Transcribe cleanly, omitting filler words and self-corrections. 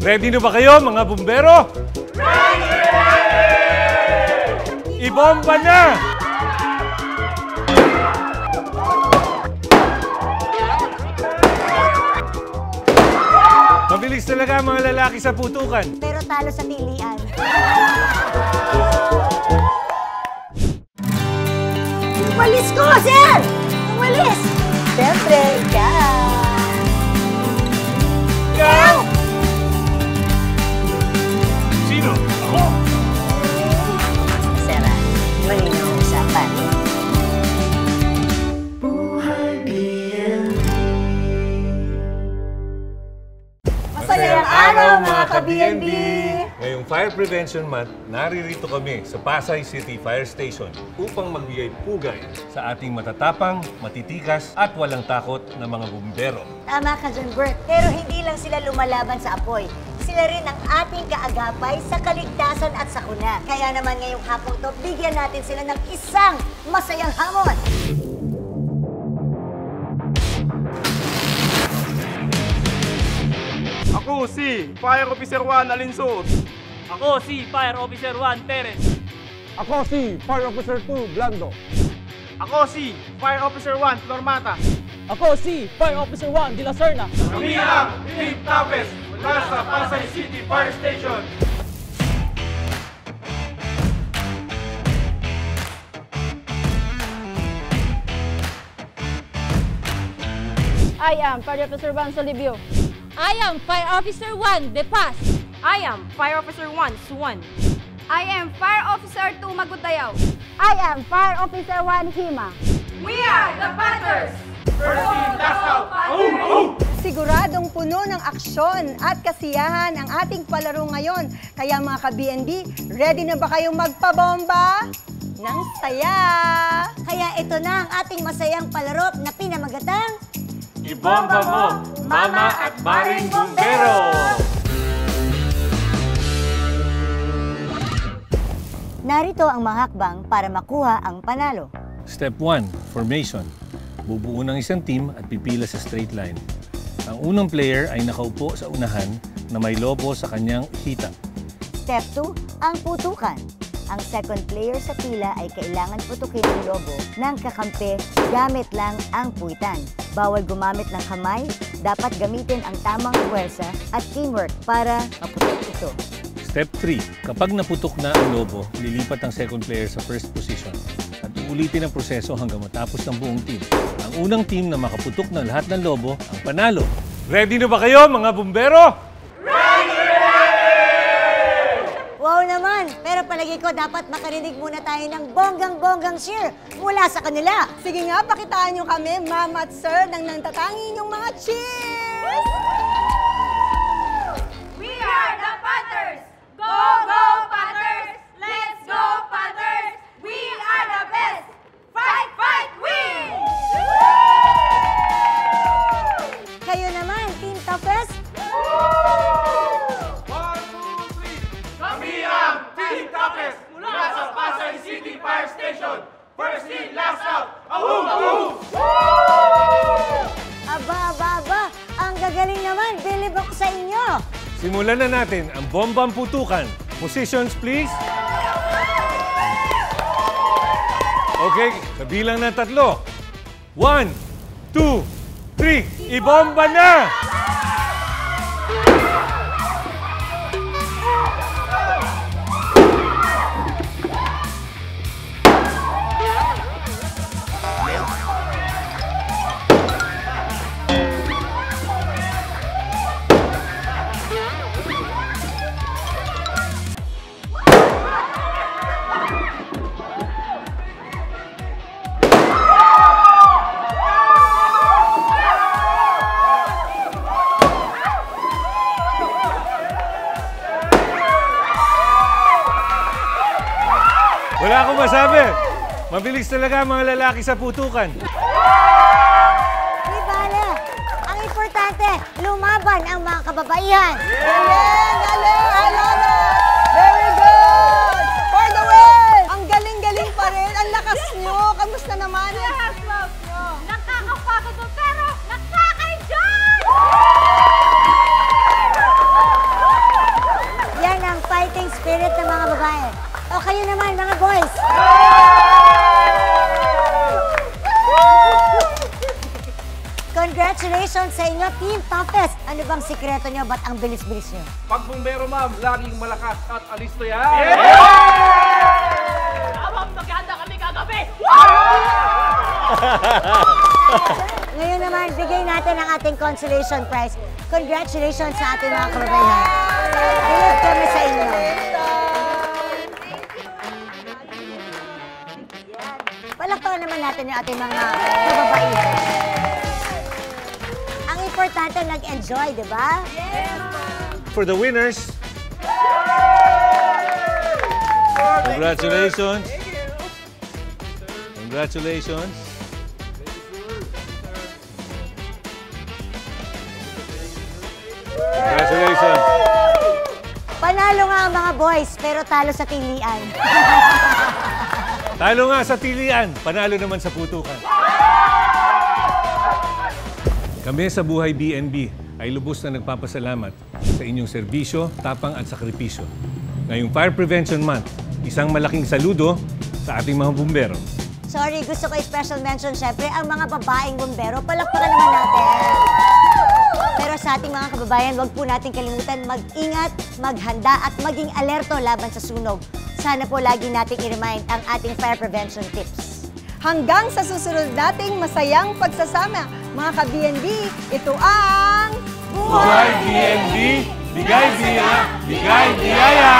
Ready na ba kayo, mga bumbero? Ready! Ibomba na! Mabilis talaga ang mga lalaki sa putukan. Pero talo sa tilian. Walis ko, sir! Walis! Siyempre, ikaw! Ikaw! Sino? Ako! Sara, malinaw ang usapan. Masayang araw, mga ka-BNB! Ngayong Fire Prevention Month, naririto kami sa Pasay City Fire Station upang magbigay pugay sa ating matatapang, matitikas at walang takot na mga bumbero. Tama ka dyan, Bert. Pero hindi lang sila lumalaban sa apoy. Sila rin ang ating kaagapay sa kaligtasan at sakuna. Kaya naman ngayong hapong to, bigyan natin sila ng isang masayang hamon. Ako si Fire Officer 1 Alinsod. Ako si Fire Officer 1 Perez. Ako si Fire Officer 2 Blando. Ako si Fire Officer 1 Flormata. Ako si Fire Officer 1 De La Serna. Kami ang Team Tapes mula sa Pasay City Fire Station. I am Fire Officer 1 Solibio. I am Fire Officer 1 De Paz. I am Fire Officer 1 Suwan. I am Fire Officer 2 Magutayaw. I am Fire Officer 1 Hima. We are the Panthers! First team, last out! Siguradong puno ng aksyon at kasiyahan ang ating palaro ngayon. Kaya mga ka-BNB, ready na ba kayong magpabomba ng saya? Kaya ito na ang ating masayang palaro na pinamagatang Ibomba mo, Mama at Maring Bumbero! Narito ang mga hakbang para makuha ang panalo. Step 1, formation. Bubuo ng isang team at pipila sa straight line. Ang unang player ay nakaupo sa unahan na may lobo sa kanyang hita. Step 2, ang putukan. Ang second player sa pila ay kailangan putukin ang lobo ng kakampi gamit lang ang puwitan. Bawal gumamit ng kamay, dapat gamitin ang tamang puwersa at teamwork para maputok ito. Step 3, kapag naputok na ang lobo, lilipat ang second player sa first position at uulitin ang proseso hanggang matapos ng buong team. Ang unang team na makaputok ng lahat ng lobo ang panalo. Ready na ba kayo, mga bumbero? Wow naman! Pero palagi ko dapat makarinig muna tayo ng bonggang-bonggang cheer mula sa kanila. Sige nga, pakitaan nyo kami, Mama at Sir, ng nangtatangi inyong mga cheers! We are the Panthers! Go, go, Panthers! Let's go, Panthers! We are the best! Fight, fight, win! Kayo naman, Team Tapes! 1, 2, 3! Kami ang Team Tapes mula sa Pasay City Fire Station. First in, last out! Ahum! Ahum! Aba, aba, aba! Ang gagaling naman! Bilib ako sa inyo! Simulan na natin ang bombang putukan. Positions, please. Okay, kabilang ng 3. 1, 2, 3. Ibomba na! Wala akong masabi. Mabilis talaga ang mga lalaki sa putukan. Di bala! Ang importante, lumaban ang mga kababaihan! Galing! Galing! I love it! Very good! For the win! Ang galing-galing pa rin. Ang lakas nyo. Kamusta naman? Yes, love nyo! Nakakapagod mo, pero nakaka-enjoy! Congratulations sa inyo, Team Toughest! Ano bang sikreto nyo? Ba't ang bilis-bilis nyo? Pag bumbero, ma'am, laging malakas at alisto yan. Habang maganda kami kagabi! Ngayon naman, bigay natin ang ating consolation prize. Congratulations sa ating mga kababayan. Bilib kami sa inyo. Palakpakan naman natin yung ating mga kababaihan. Ang importante, nag-enjoy, di ba? For the winners, congratulations. Congratulations. Congratulations. Panalo nga ang mga boys, pero talo sa tilian. Talo nga sa tilian, panalo naman sa putukan. Kami sa Buhay BNB ay lubos na nagpapasalamat sa inyong serbisyo, tapang at sakripisyo. Ngayong Fire Prevention Month, isang malaking saludo sa ating mga bumbero. Sorry, gusto ko i-special mention syempre ang mga babaeng bumbero. Palakpakan naman natin. Pero sa ating mga kababayan, huwag po natin kalimutan mag-ingat, maghanda at maging alerto laban sa sunog. Sana po lagi nating i-remind ang ating fire prevention tips. Hanggang sa susunod nating masayang pagsasama, mga ka-BNB, ito ang... Buhay BNB! Bigay biyaya! Bigay biyaya!